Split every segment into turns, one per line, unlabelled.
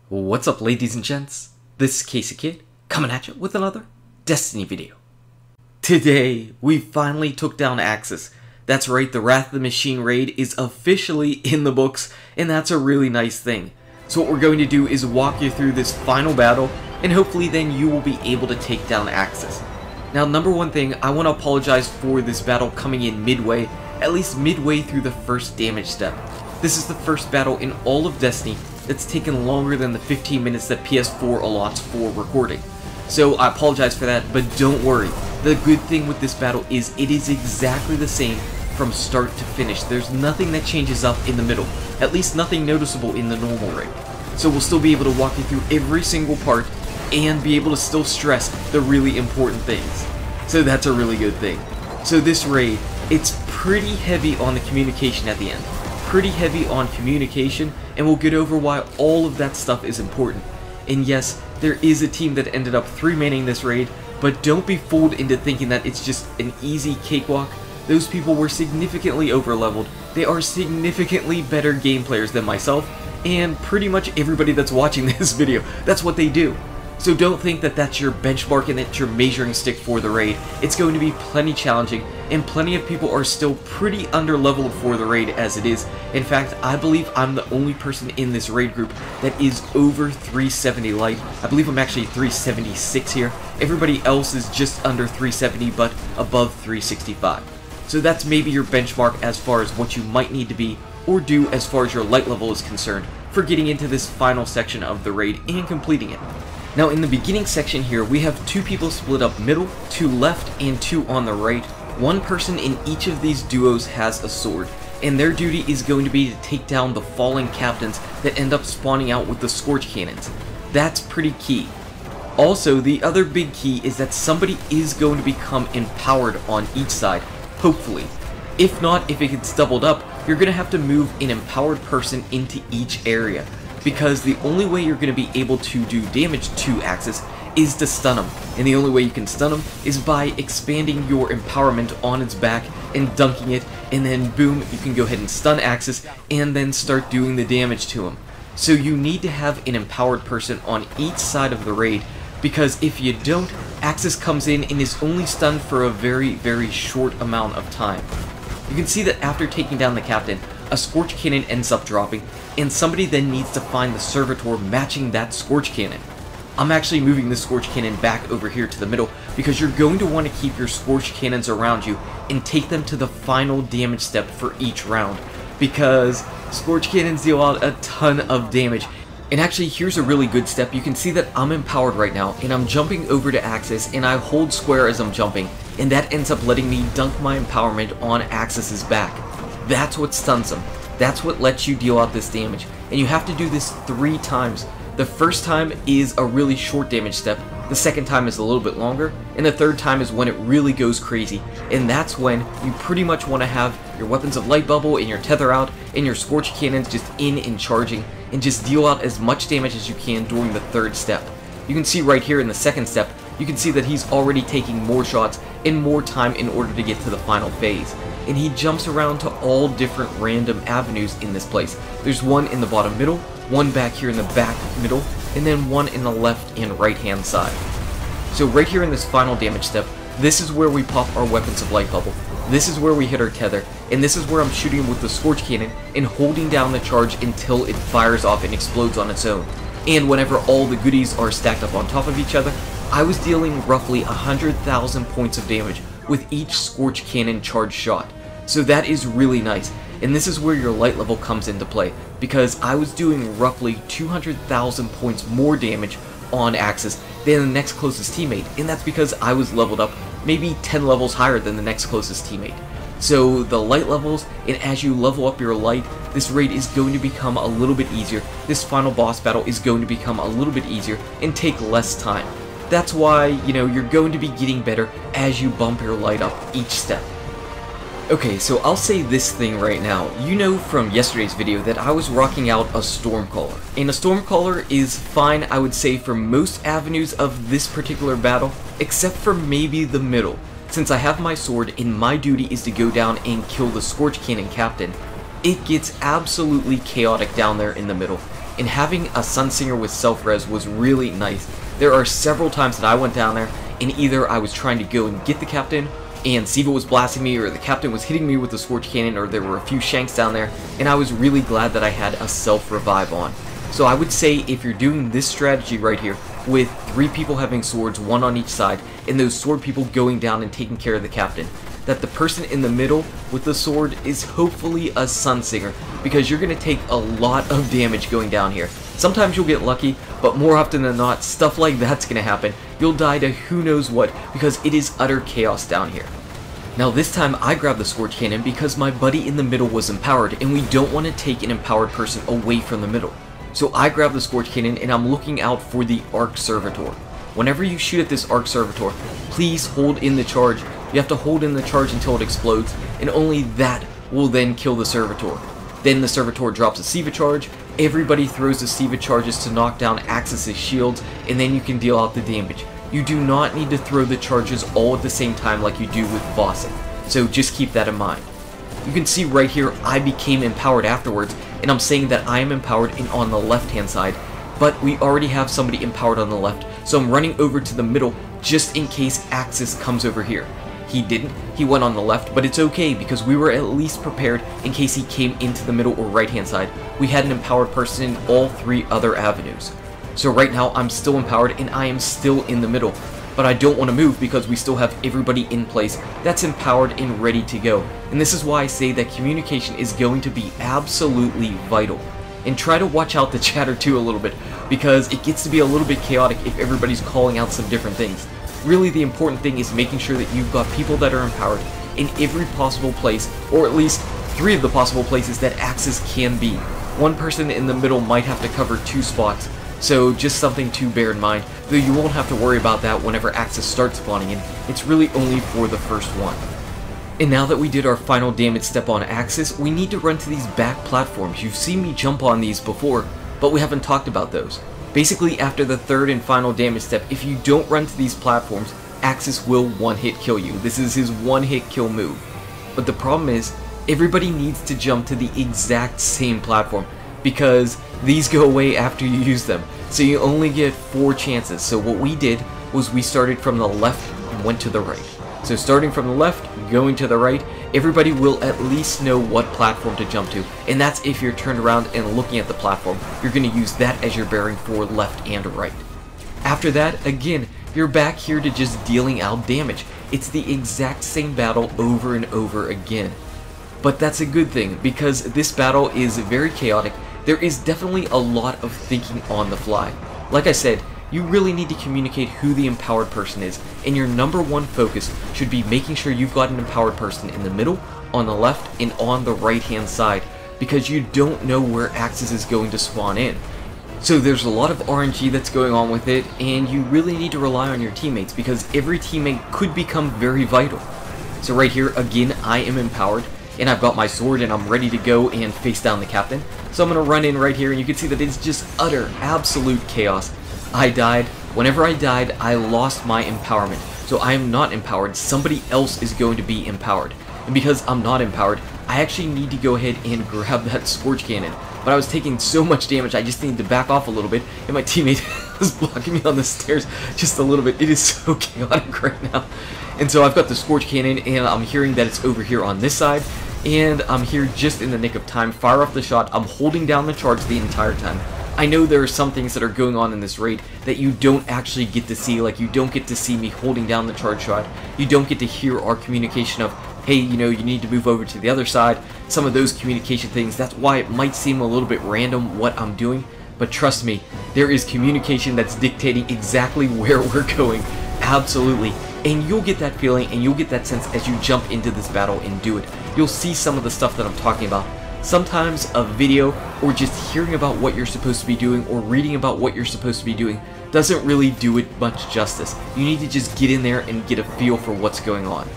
What's up, ladies and gents? This is KSigKid coming at you with another Destiny video. Today, we finally took down Aksis. That's right, the Wrath of the Machine raid is officially in the books, and that's a really nice thing. So what we're going to do is walk you through this final battle, and hopefully then you will be able to take down Aksis. Now, number one thing, I want to apologize for this battle coming in midway, at least midway through the first damage step. This is the first battle in all of Destiny that's taken longer than the 15 minutes that PS4 allots for recording. So I apologize for that, but don't worry. The good thing with this battle is it is exactly the same from start to finish. There's nothing that changes up in the middle, at least nothing noticeable in the normal raid. So we'll still be able to walk you through every single part and be able to still stress the really important things. So that's a really good thing. So this raid, it's pretty heavy on the communication at the end. Pretty heavy on communication, and we'll get over why all of that stuff is important. And yes, there is a team that ended up 3-manning this raid, but don't be fooled into thinking that it's just an easy cakewalk. Those people were significantly overleveled. They are significantly better game players than myself, and pretty much everybody that's watching this video. That's what they do. So don't think that that's your benchmark and that's your measuring stick for the raid. It's going to be plenty challenging, and plenty of people are still pretty underleveled for the raid as it is. In fact, I believe I'm the only person in this raid group that is over 370 light. I believe I'm actually 376 here. Everybody else is just under 370 but above 365. So that's maybe your benchmark as far as what you might need to be or do as far as your light level is concerned for getting into this final section of the raid and completing it. Now in the beginning section here, we have 2 people split up middle, 2 left, and 2 on the right. One person in each of these duos has a sword, and their duty is going to be to take down the fallen captains that end up spawning out with the scorch cannons. That's pretty key. Also, the other big key is that somebody is going to become empowered on each side, hopefully. If not, if it gets doubled up, you're going to have to move an empowered person into each area, because the only way you're going to be able to do damage to Aksis is to stun him, and the only way you can stun him is by expanding your empowerment on its back and dunking it, and then boom, you can go ahead and stun Aksis and then start doing the damage to him. So you need to have an empowered person on each side of the raid, because if you don't, Aksis comes in and is only stunned for a very, very short amount of time. You can see that after taking down the captain, a Scorch Cannon ends up dropping, and somebody then needs to find the Servitor matching that Scorch Cannon. I'm actually moving the Scorch Cannon back over here to the middle, because you're going to want to keep your Scorch Cannons around you and take them to the final damage step for each round, because Scorch Cannons deal out a ton of damage. And actually, here's a really good step. You can see that I'm empowered right now, and I'm jumping over to Aksis, and I hold square as I'm jumping, and that ends up letting me dunk my empowerment on Aksis's back. That's what stuns him. That's what lets you deal out this damage. And you have to do this 3 times. The first time is a really short damage step, the second time is a little bit longer, and the third time is when it really goes crazy. And that's when you pretty much want to have your weapons of light bubble and your tether out and your scorch cannons just in and charging, and just deal out as much damage as you can during the 3rd step. You can see right here in the 2nd step, you can see that he's already taking more shots and more time in order to get to the final phase. And he jumps around to all different random avenues in this place. There's one in the bottom middle, one back here in the back middle, and then one in the left and right hand side. So right here in this final damage step, this is where we pop our weapons of light bubble. This is where we hit our tether, and this is where I'm shooting with the Scorch Cannon and holding down the charge until it fires off and explodes on its own. And whenever all the goodies are stacked up on top of each other, I was dealing roughly 100,000 points of damage with each Scorch Cannon charge shot. So that is really nice, and this is where your light level comes into play, because I was doing roughly 200,000 points more damage on Aksis than the next closest teammate, and that's because I was leveled up maybe 10 levels higher than the next closest teammate. So the light levels, and as you level up your light, this raid is going to become a little bit easier. This final boss battle is going to become a little bit easier and take less time. That's why, you're going to be getting better as you bump your light up each step. Okay, so I'll say this thing right now. You know from yesterday's video that I was rocking out a Stormcaller. And a Stormcaller is fine, I would say, for most avenues of this particular battle, except for maybe the middle. Since I have my sword and my duty is to go down and kill the Scorch Cannon captain, it gets absolutely chaotic down there in the middle. and having a Sunsinger with self-res was really nice. There are several times that I went down there, and either I was trying to go and get the captain, and Siva was blasting me, or the captain was hitting me with the Scorch Cannon, or there were a few shanks down there, and I was really glad that I had a self-revive on. So I would say if you're doing this strategy right here, with 3 people having swords, 1 on each side, and those sword people going down and taking care of the captain, that the person in the middle with the sword is hopefully a Sunsinger, because you're going to take a lot of damage going down here. Sometimes you'll get lucky, but more often than not, stuff like that's going to happen. You'll die to who knows what, because it is utter chaos down here. Now this time I grabbed the Scorch Cannon because my buddy in the middle was empowered, and we don't want to take an empowered person away from the middle. So I grabbed the Scorch Cannon, and I'm looking out for the Arc Servitor. Whenever you shoot at this Arc Servitor, please hold in the charge. You have to hold in the charge until it explodes, and only that will then kill the Servitor. Then the Servitor drops a Siva charge, everybody throws the Siva charges to knock down Aksis' shields, and then you can deal out the damage. You do not need to throw the charges all at the same time like you do with bossing, so just keep that in mind. You can see right here I became empowered afterwards, and I'm saying that I am empowered and on the left hand side, but we already have somebody empowered on the left, so I'm running over to the middle just in case Aksis comes over here. He didn't, he went on the left, but it's okay because we were at least prepared in case he came into the middle or right hand side. We had an empowered person in all 3 other avenues. So right now I'm still empowered and I am still in the middle, but I don't want to move because we still have everybody in place that's empowered and ready to go. And this is why I say that communication is going to be absolutely vital. And try to watch out the chatter too a little bit, because it gets to be a little bit chaotic if everybody's calling out some different things. Really the important thing is making sure that you've got people that are empowered in every possible place, or at least 3 of the possible places that Aksis can be. One person in the middle might have to cover 2 spots, so just something to bear in mind, though you won't have to worry about that whenever Aksis starts spawning in. It's really only for the first one. And now that we did our final damage step on Aksis, we need to run to these back platforms. You've seen me jump on these before, but we haven't talked about those. Basically, after the 3rd and final damage step, if you don't run to these platforms, Aksis will one-hit kill you. This is his one-hit kill move. But the problem is, everybody needs to jump to the exact same platform, because these go away after you use them. So you only get 4 chances. So what we did was we started from the left and went to the right. So starting from the left, going to the right, everybody will at least know what platform to jump to, and that's if you're turned around and looking at the platform. You're going to use that as your bearing for left and right. After that, again, you're back here to just dealing out damage. It's the exact same battle over and over again. But that's a good thing, because this battle is very chaotic. There is definitely a lot of thinking on the fly. Like I said, you really need to communicate who the empowered person is, and your #1 focus should be making sure you've got an empowered person in the middle, on the left, and on the right hand side, because you don't know where Aksis is going to spawn in. So there's a lot of RNG that's going on with it, and you really need to rely on your teammates, because every teammate could become very vital. So right here, again, I am empowered, and I've got my sword, and I'm ready to go and face down the captain. So I'm going to run in right here, and you can see that it's just utter, absolute chaos. I died. Whenever I died, I lost my empowerment. So I am not empowered. Somebody else is going to be empowered. And because I'm not empowered, I actually need to go ahead and grab that Scorch Cannon. But I was taking so much damage, I just needed to back off a little bit, and my teammate was blocking me on the stairs just a little bit. It is so chaotic right now. And so I've got the Scorch Cannon, and I'm hearing that it's over here on this side, and I'm here just in the nick of time. Fire off the shot. I'm holding down the charge the entire time. I know there are some things that are going on in this raid that you don't actually get to see, like you don't get to see me holding down the charge shot. You don't get to hear our communication of, hey, you know, you need to move over to the other side. Some of those communication things, that's why it might seem a little bit random what I'm doing, but trust me, there is communication that's dictating exactly where we're going, absolutely. And you'll get that feeling and you'll get that sense as you jump into this battle and do it. You'll see some of the stuff that I'm talking about. Sometimes a video or just hearing about what you're supposed to be doing or reading about what you're supposed to be doing doesn't really do it much justice. You need to just get in there and get a feel for what's going on.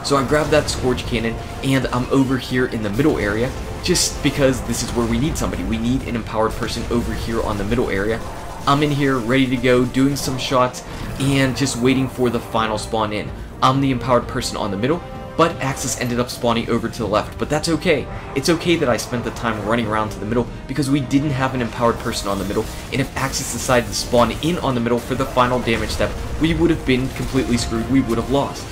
So I grabbed that Scorch Cannon and I'm over here in the middle area just because this is where we need somebody. We need an empowered person over here on the middle area. I'm in here ready to go, doing some shots and just waiting for the final spawn in. I'm the empowered person on the middle. but Aksis ended up spawning over to the left, but that's okay. It's okay that I spent the time running around to the middle because we didn't have an empowered person on the middle, and if Aksis decided to spawn in on the middle for the final damage step, we would have been completely screwed, we would have lost.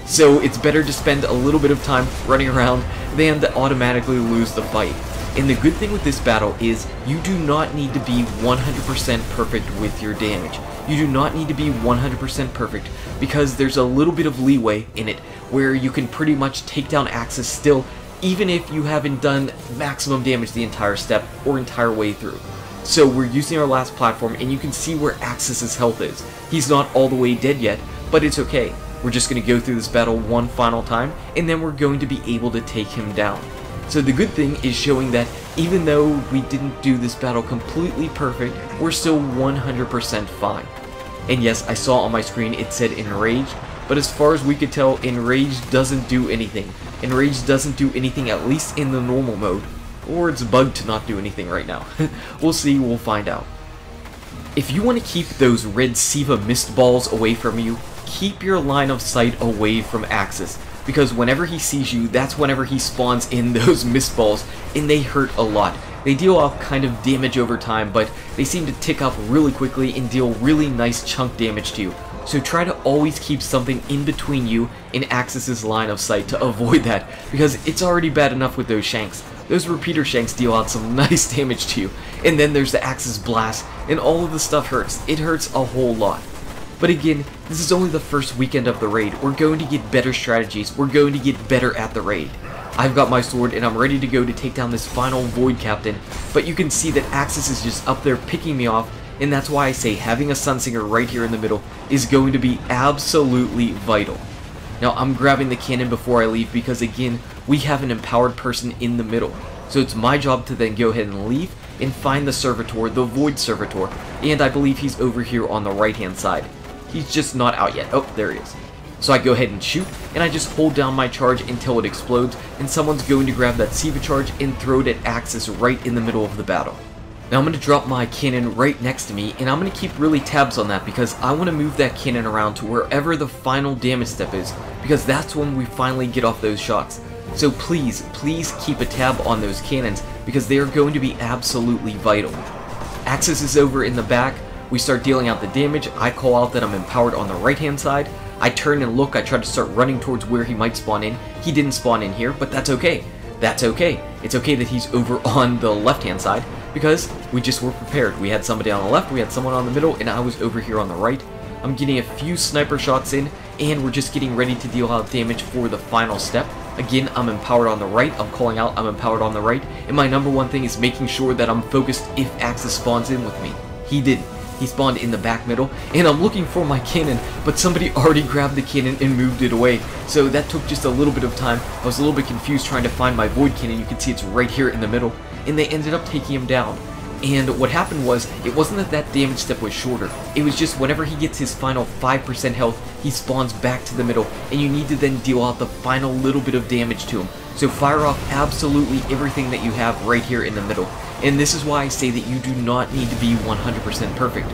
So it's better to spend a little bit of time running around than to automatically lose the fight. And the good thing with this battle is you do not need to be 100% perfect with your damage. You do not need to be 100% perfect because there's a little bit of leeway in it where you can pretty much take down Aksis still even if you haven't done maximum damage the entire step or entire way through. So we're using our last platform and you can see where Aksis's health is. He's not all the way dead yet, but it's okay. We're just going to go through this battle one final time and then we're going to be able to take him down. So the good thing is showing that even though we didn't do this battle completely perfect, we're still 100% fine. And yes, I saw on my screen it said enraged, but as far as we could tell, enraged doesn't do anything. Enraged doesn't do anything, at least in the normal mode. Or it's bugged to not do anything right now. We'll see, we'll find out. If you want to keep those red Siva mist balls away from you, keep your line of sight away from Aksis. Because whenever he sees you, that's whenever he spawns in those mist balls, and they hurt a lot. They deal all kind of damage over time, but they seem to tick up really quickly and deal really nice chunk damage to you. So try to always keep something in between you and Aksis's line of sight to avoid that, because it's already bad enough with those shanks. Those repeater shanks deal out some nice damage to you, and then there's the Aksis blast, and all of the stuff hurts. It hurts a whole lot. But again, this is only the first weekend of the raid. We're going to get better strategies. We're going to get better at the raid. I've got my sword and I'm ready to go to take down this final Void Captain, but you can see that Aksis is just up there picking me off, and that's why I say having a Sunsinger right here in the middle is going to be absolutely vital. Now I'm grabbing the cannon before I leave because again, we have an empowered person in the middle. So it's my job to then go ahead and leave and find the Servitor, the Void Servitor, and I believe he's over here on the right hand side. He's just not out yet. Oh, there he is. So I go ahead and shoot, and I just hold down my charge until it explodes, and someone's going to grab that Siva charge and throw it at Aksis right in the middle of the battle. Now I'm going to drop my cannon right next to me, and I'm going to keep really tabs on that because I want to move that cannon around to wherever the final damage step is, because that's when we finally get off those shots. So please, please keep a tab on those cannons because they are going to be absolutely vital. Aksis is over in the back. We start dealing out the damage. I call out that I'm empowered on the right hand side. I turn and look. I try to start running towards where he might spawn in. He didn't spawn in here, but that's okay. That's okay. It's okay that he's over on the left hand side because we just were prepared. We had somebody on the left, we had someone on the middle, and I was over here on the right. I'm getting a few sniper shots in, and we're just getting ready to deal out damage for the final step. Again, I'm empowered on the right. I'm calling out I'm empowered on the right, and my number one thing is making sure that I'm focused if Aksis spawns in with me. He didn't. He spawned in the back middle, and I'm looking for my cannon, but somebody already grabbed the cannon and moved it away. So that took just a little bit of time. I was a little bit confused trying to find my Void Cannon. You can see it's right here in the middle, and they ended up taking him down. And what happened was, it wasn't that that damage step was shorter. It was just whenever he gets his final 5% health, he spawns back to the middle, and you need to then deal out the final little bit of damage to him. So fire off absolutely everything that you have right here in the middle. And this is why I say that you do not need to be 100% perfect.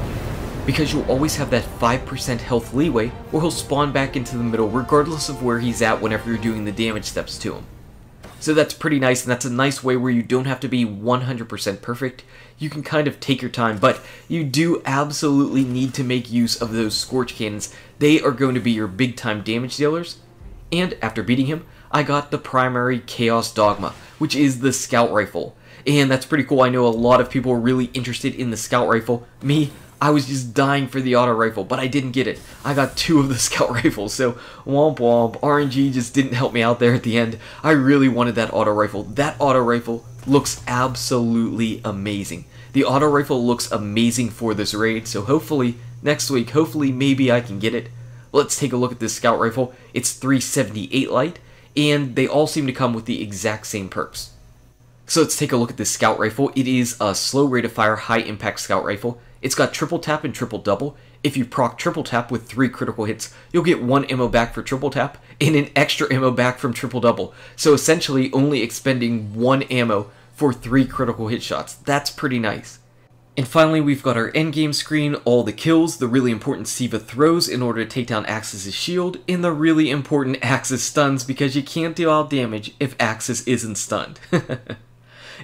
Because you'll always have that 5% health leeway, or he'll spawn back into the middle regardless of where he's at whenever you're doing the damage steps to him. So that's pretty nice, and that's a nice way where you don't have to be 100% perfect. You can kind of take your time, but you do absolutely need to make use of those Scorch Cannons. They are going to be your big time damage dealers. And after beating him, I got the primary Chaos Dogma, which is the Scout Rifle. And that's pretty cool. I know a lot of people are really interested in the Scout Rifle. Me, I was just dying for the auto rifle, but I didn't get it. I got 2 of the Scout Rifles, so womp womp. RNG just didn't help me out there at the end. I really wanted that auto rifle. That auto rifle looks absolutely amazing. The auto rifle looks amazing for this raid, so hopefully, next week, hopefully maybe I can get it. Let's take a look at this Scout Rifle. It's 378 light, and they all seem to come with the exact same perks. So let's take a look at this Scout Rifle. It is a slow rate of fire, high impact Scout Rifle. It's got triple tap and triple double. If you proc triple tap with 3 critical hits, you'll get 1 ammo back for triple tap and an extra ammo back from triple double. So essentially only expending 1 ammo for 3 critical hit shots. That's pretty nice. And finally, we've got our endgame screen, all the kills, the really important Siva throws in order to take down Aksis' shield, and the really important Aksis stuns because you can't deal out damage if Aksis isn't stunned.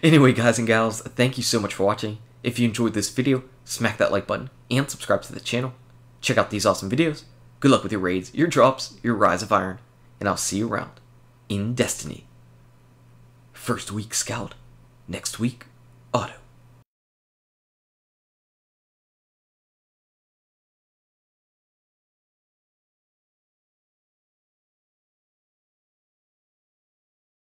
Anyway, guys and gals, thank you so much for watching. If you enjoyed this video, smack that like button and subscribe to the channel. Check out these awesome videos. Good luck with your raids, your drops, your Rise of Iron, and I'll see you around in Destiny. First week Scout, next week